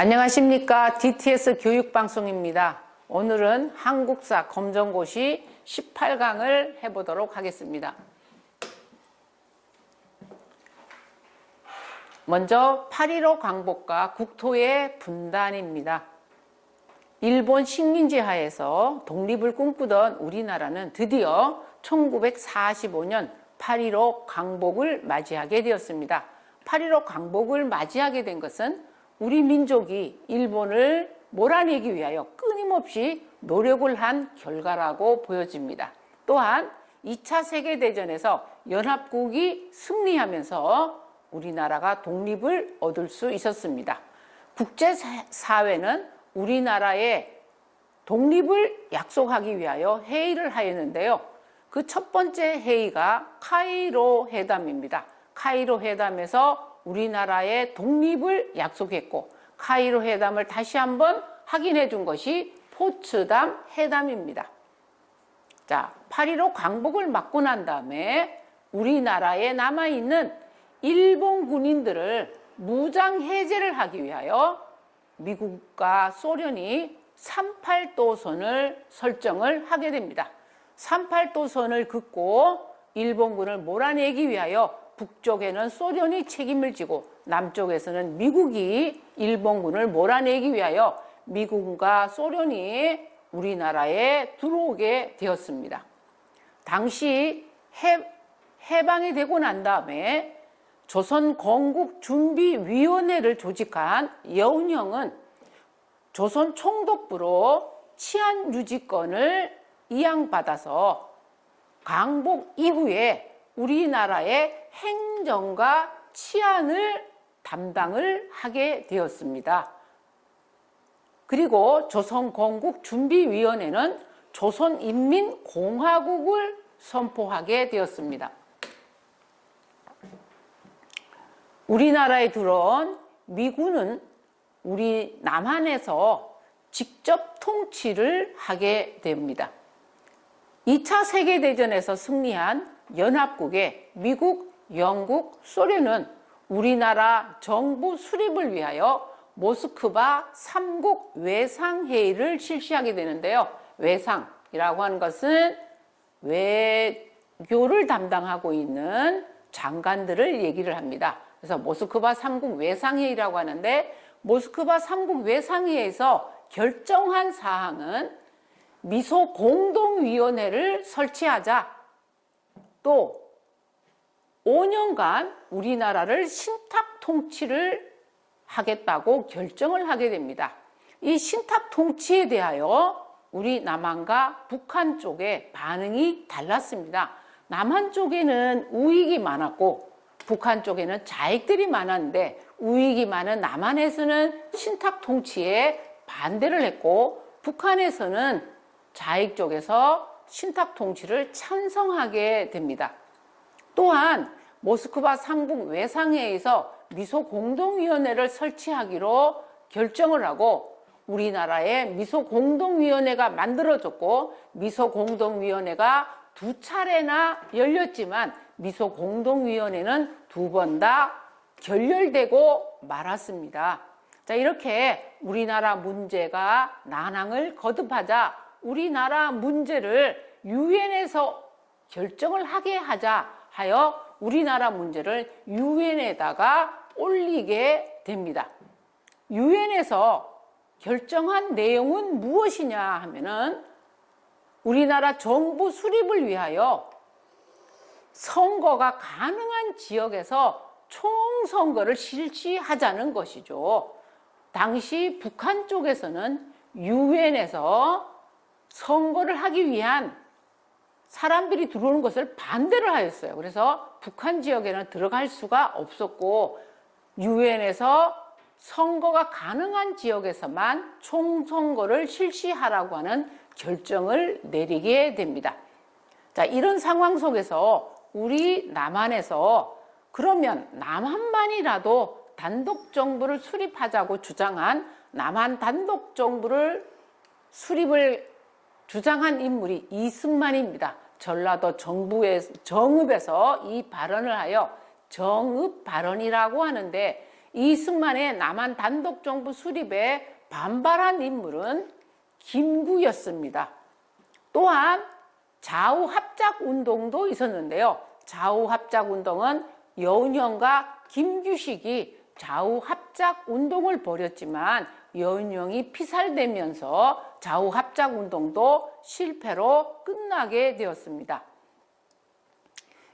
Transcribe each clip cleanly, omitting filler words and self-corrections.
안녕하십니까. DTS 교육방송입니다. 오늘은 한국사 검정고시 18강을 해보도록 하겠습니다. 먼저 8.15 광복과 국토의 분단입니다. 일본 식민지 하에서 독립을 꿈꾸던 우리나라는 드디어 1945년 8.15 광복을 맞이하게 되었습니다. 8.15 광복을 맞이하게 된 것은 우리 민족이 일본을 몰아내기 위하여 끊임없이 노력을 한 결과라고 보여집니다. 또한 2차 세계대전에서 연합국이 승리하면서 우리나라가 독립을 얻을 수 있었습니다. 국제사회는 우리나라의 독립을 약속하기 위하여 회의를 하였는데요. 그 첫 번째 회의가 카이로 회담입니다. 카이로 회담에서 우리나라의 독립을 약속했고, 카이로 회담을 다시 한번 확인해 준 것이 포츠담 회담입니다. 자, 8.15 광복을 맞고 난 다음에 우리나라에 남아있는 일본 군인들을 무장 해제를 하기 위하여 미국과 소련이 38도선을 설정을 하게 됩니다. 38도선을 긋고 일본군을 몰아내기 위하여 북쪽에는 소련이 책임을 지고 남쪽에서는 미국이 일본군을 몰아내기 위하여 미국과 소련이 우리나라에 들어오게 되었습니다. 당시 해방이 되고 난 다음에 조선건국준비위원회를 조직한 여운형은 조선 총독부로 치안유지권을 이양받아서 광복 이후에 우리나라의 행정과 치안을 담당을 하게 되었습니다. 그리고 조선건국준비위원회는 조선인민공화국을 선포하게 되었습니다. 우리나라에 들어온 미군은 우리 남한에서 직접 통치를 하게 됩니다. 2차 세계대전에서 승리한 연합국의 미국, 영국, 소련은 우리나라 정부 수립을 위하여 모스크바 3국 외상회의를 실시하게 되는데요. 외상이라고 하는 것은 외교를 담당하고 있는 장관들을 얘기를 합니다. 그래서 모스크바 3국 외상회의라고 하는데, 모스크바 3국 외상회의에서 결정한 사항은 미소 공동위원회를 설치하자, 또 5년간 우리나라를 신탁 통치를 하겠다고 결정을 하게 됩니다. 이 신탁 통치에 대하여 우리 남한과 북한 쪽의 반응이 달랐습니다. 남한 쪽에는 우익이 많았고 북한 쪽에는 자익들이 많았는데, 우익이 많은 남한에서는 신탁 통치에 반대를 했고, 북한에서는 자익 쪽에서 신탁 통치를 찬성하게 됩니다. 또한 모스크바 3국 외상회의에서 미소 공동위원회를 설치하기로 결정을 하고, 우리나라에 미소 공동위원회가 만들어졌고, 미소 공동위원회가 2차례나 열렸지만 미소 공동위원회는 2번 다 결렬되고 말았습니다. 자, 이렇게 우리나라 문제가 난항을 거듭하자 우리나라 문제를 유엔에서 결정을 하게 하자 하여 우리나라 문제를 유엔에다가 올리게 됩니다. 유엔에서 결정한 내용은 무엇이냐 하면은 우리나라 정부 수립을 위하여 선거가 가능한 지역에서 총선거를 실시하자는 것이죠. 당시 북한 쪽에서는 유엔에서 선거를 하기 위한 사람들이 들어오는 것을 반대를 하였어요. 그래서 북한 지역에는 들어갈 수가 없었고, 유엔에서 선거가 가능한 지역에서만 총선거를 실시하라고 하는 결정을 내리게 됩니다. 자, 이런 상황 속에서 우리 남한에서 그러면 남한만이라도 단독 정부를 수립하자고 주장한, 남한 단독 정부를 수립을 주장한 인물이 이승만입니다. 전라도 정읍에서 이 발언을 하여 정읍 발언이라고 하는데, 이승만의 남한 단독정부 수립에 반발한 인물은 김구였습니다. 또한 좌우합작운동도 있었는데요. 좌우합작운동은 여운형과 김규식이 좌우합작운동을 벌였지만 여운형이 피살되면서 좌우합작운동도 실패로 끝나게 되었습니다.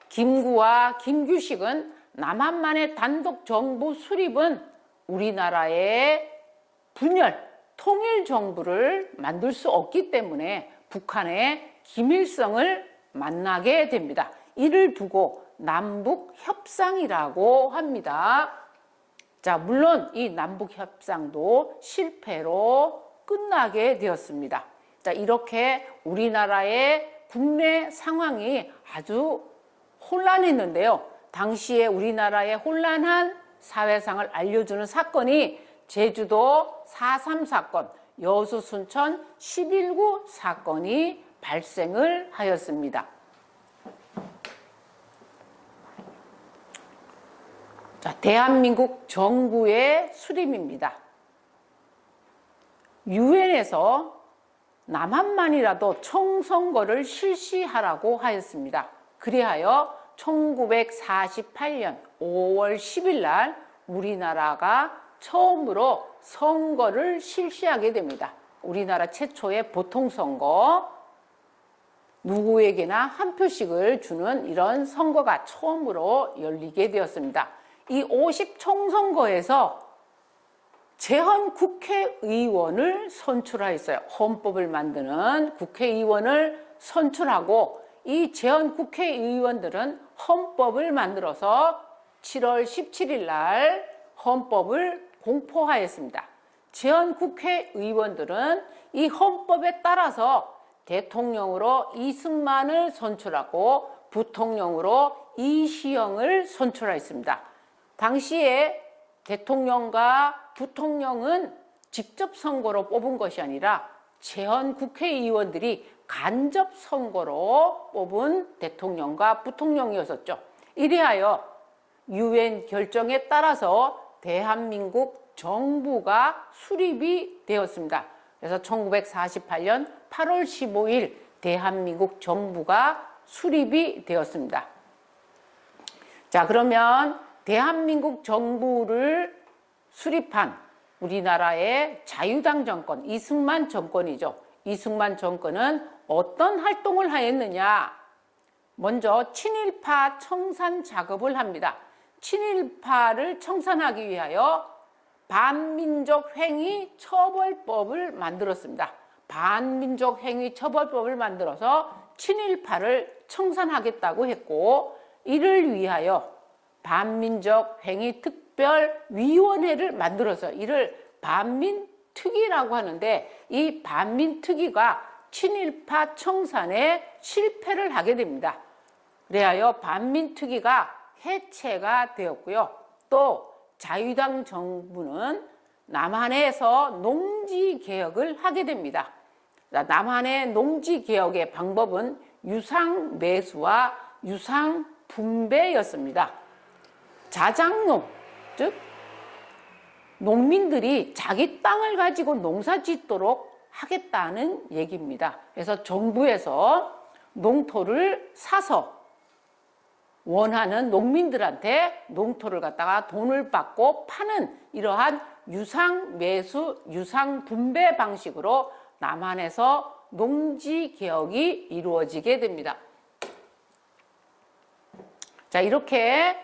김구와 김규식은 남한만의 단독정부 수립은 우리나라의 분열, 통일정부를 만들 수 없기 때문에 북한의 김일성을 만나게 됩니다. 이를 두고 남북협상이라고 합니다. 자, 물론 이 남북협상도 실패로 끝나게 되었습니다. 자, 이렇게 우리나라의 국내 상황이 아주 혼란했는데요. 당시에 우리나라의 혼란한 사회상을 알려주는 사건이 제주도 4.3 사건, 여수 순천 11구 사건이 발생을 하였습니다. 자, 대한민국 정부의 수립입니다. 유엔에서 남한만이라도 총선거를 실시하라고 하였습니다. 그리하여 1948년 5월 10일 날 우리나라가 처음으로 선거를 실시하게 됩니다. 우리나라 최초의 보통선거, 누구에게나 한 표씩을 주는 이런 선거가 처음으로 열리게 되었습니다. 이 50총선거에서 재헌 국회의원을 선출하였어요. 헌법을 만드는 국회의원을 선출하고 이 재헌 국회의원들은 헌법을 만들어서 7월 17일 날 헌법을 공포하였습니다. 재헌 국회의원들은 이 헌법에 따라서 대통령으로 이승만을 선출하고 부통령으로 이시영을 선출하였습니다. 당시에 대통령과 부통령은 직접 선거로 뽑은 것이 아니라 재헌 국회의원들이 간접 선거로 뽑은 대통령과 부통령이었었죠. 이리하여 유엔 결정에 따라서 대한민국 정부가 수립이 되었습니다. 그래서 1948년 8월 15일 대한민국 정부가 수립이 되었습니다. 자, 그러면 대한민국 정부를 수립한 우리나라의 자유당 정권, 이승만 정권이죠. 이승만 정권은 어떤 활동을 하였느냐? 먼저 친일파 청산 작업을 합니다. 친일파를 청산하기 위하여 반민족 행위 처벌법을 만들었습니다. 반민족 행위 처벌법을 만들어서 친일파를 청산하겠다고 했고, 이를 위하여 반민족 행위 특별위원회를 만들어서 이를 반민특위라고 하는데, 이 반민특위가 친일파 청산에 실패를 하게 됩니다. 그래하여 반민특위가 해체가 되었고요. 또 자유당 정부는 남한에서 농지개혁을 하게 됩니다. 남한의 농지개혁의 방법은 유상매수와 유상분배였습니다. 자작농, 즉 농민들이 자기 땅을 가지고 농사 짓도록 하겠다는 얘기입니다. 그래서 정부에서 농토를 사서 원하는 농민들한테 농토를 갖다가 돈을 받고 파는 이러한 유상매수, 유상분배 방식으로 남한에서 농지개혁이 이루어지게 됩니다. 자, 이렇게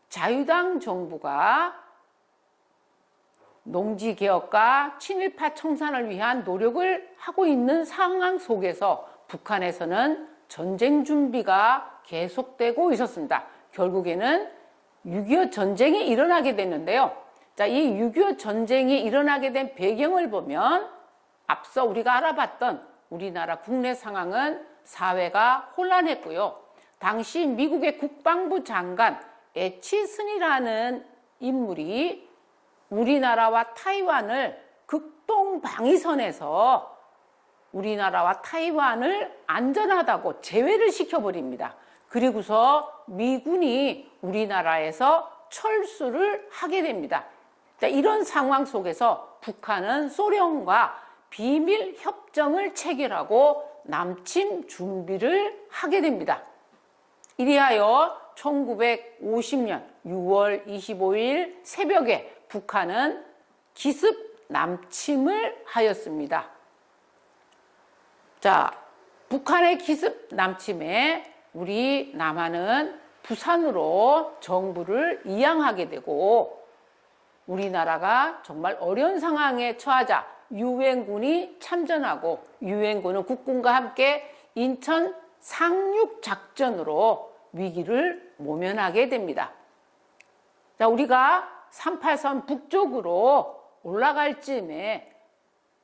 자유당 정부가 농지개혁과 친일파 청산을 위한 노력을 하고 있는 상황 속에서 북한에서는 전쟁 준비가 계속되고 있었습니다. 결국에는 6.25 전쟁이 일어나게 됐는데요. 자, 이 6.25 전쟁이 일어나게 된 배경을 보면 앞서 우리가 알아봤던 우리나라 국내 상황은 사회가 혼란했고요. 당시 미국의 국방부 장관 애치슨이라는 인물이 우리나라와 타이완을 극동방위선에서 우리나라와 타이완을 안전하다고 제외를 시켜버립니다. 그리고서 미군이 우리나라에서 철수를 하게 됩니다. 이런 상황 속에서 북한은 소련과 비밀 협정을 체결하고 남침 준비를 하게 됩니다. 이리하여 1950년 6월 25일 새벽에 북한은 기습 남침을 하였습니다. 자, 북한의 기습 남침에 우리 남한은 부산으로 정부를 이양하게 되고 우리나라가 정말 어려운 상황에 처하자 유엔군이 참전하고 유엔군은 국군과 함께 인천 상륙작전으로 위기를 모면하게 됩니다. 자, 우리가 38선 북쪽으로 올라갈 즈음에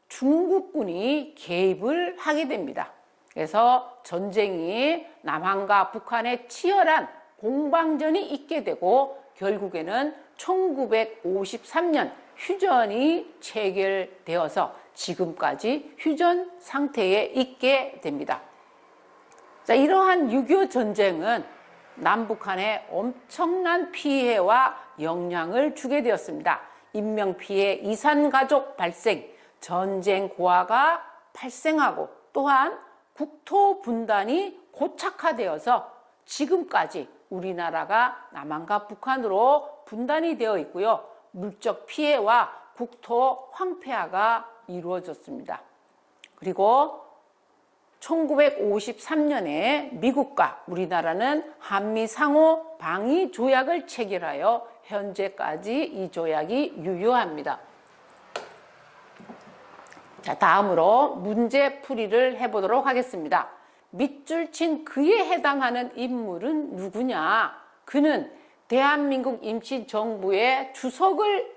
중국군이 개입을 하게 됩니다. 그래서 전쟁이 남한과 북한의 치열한 공방전이 있게 되고 결국에는 1953년 휴전이 체결되어서 지금까지 휴전 상태에 있게 됩니다. 자, 이러한 6.25 전쟁은 남북한에 엄청난 피해와 영향을 주게 되었습니다. 인명피해, 이산가족 발생, 전쟁 고화가 발생하고 또한 국토 분단이 고착화되어서 지금까지 우리나라가 남한과 북한으로 분단이 되어 있고요. 물적 피해와 국토 황폐화가 이루어졌습니다. 그리고 1953년에 미국과 우리나라는 한미 상호 방위 조약을 체결하여 현재까지 이 조약이 유효합니다. 자, 다음으로 문제풀이를 해보도록 하겠습니다. 밑줄 친 그에 해당하는 인물은 누구냐? 그는 대한민국 임시정부의 주석을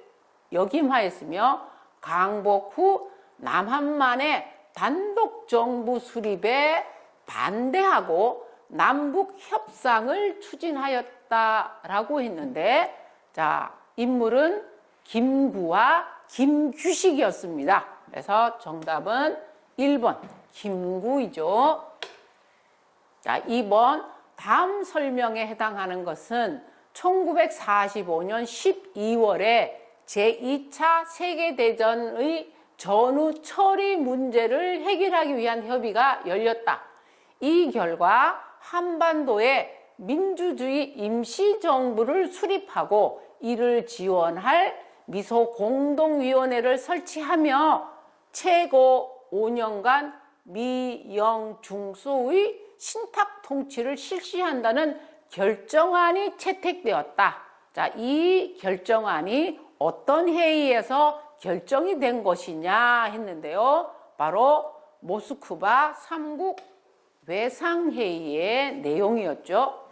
역임하였으며 강복 후 남한만의 단독 정부 수립에 반대하고 남북 협상을 추진하였다라고 했는데, 자, 인물은 김구와 김규식이었습니다. 그래서 정답은 1번 김구이죠. 자, 2번 다음 설명에 해당하는 것은 1945년 12월에 제2차 세계대전의 전후 처리 문제를 해결하기 위한 협의가 열렸다. 이 결과 한반도에 민주주의 임시정부를 수립하고 이를 지원할 미소공동위원회를 설치하며 최고 5년간 미영중소의 신탁 통치를 실시한다는 결정안이 채택되었다. 자, 이 결정안이 어떤 회의에서 결정이 된 것이냐 했는데요. 바로 모스크바 3국 외상회의의 내용이었죠.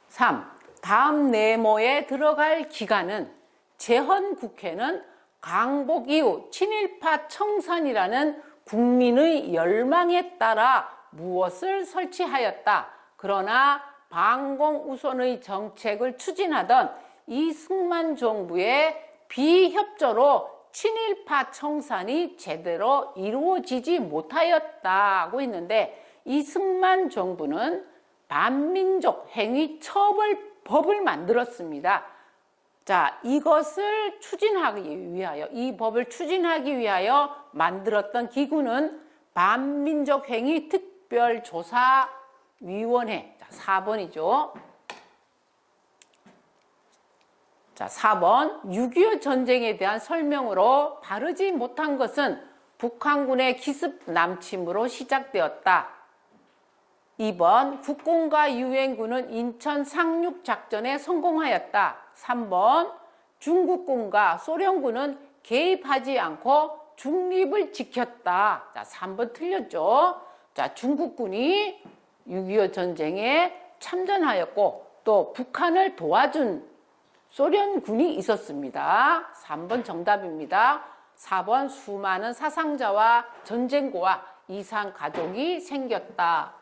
3. 다음 네모에 들어갈 기간은 제헌국회는 강복 이후 친일파 청산이라는 국민의 열망에 따라 무엇을 설치하였다. 그러나 방공우선의 정책을 추진하던 이승만 정부의 비협조로 친일파 청산이 제대로 이루어지지 못하였다고 했는데 이승만 정부는 반민족 행위 처벌법을 만들었습니다. 자, 이것을 추진하기 위하여, 이 법을 추진하기 위하여 만들었던 기구는 반민족 행위 특별조사위원회. 자, 4번이죠. 자, 4번 6.25 전쟁에 대한 설명으로 바르지 못한 것은 북한군의 기습 남침으로 시작되었다. 2번 국군과 유엔군은 인천 상륙작전에 성공하였다. 3번 중국군과 소련군은 개입하지 않고 중립을 지켰다. 자, 3번 틀렸죠. 자, 중국군이 6.25 전쟁에 참전하였고 또 북한을 도와준 소련군이 있었습니다. 3번 정답입니다. 4번 수많은 사상자와 전쟁고와 이산 가족이 생겼다.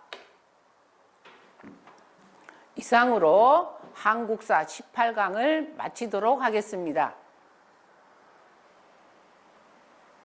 이상으로 한국사 18강을 마치도록 하겠습니다.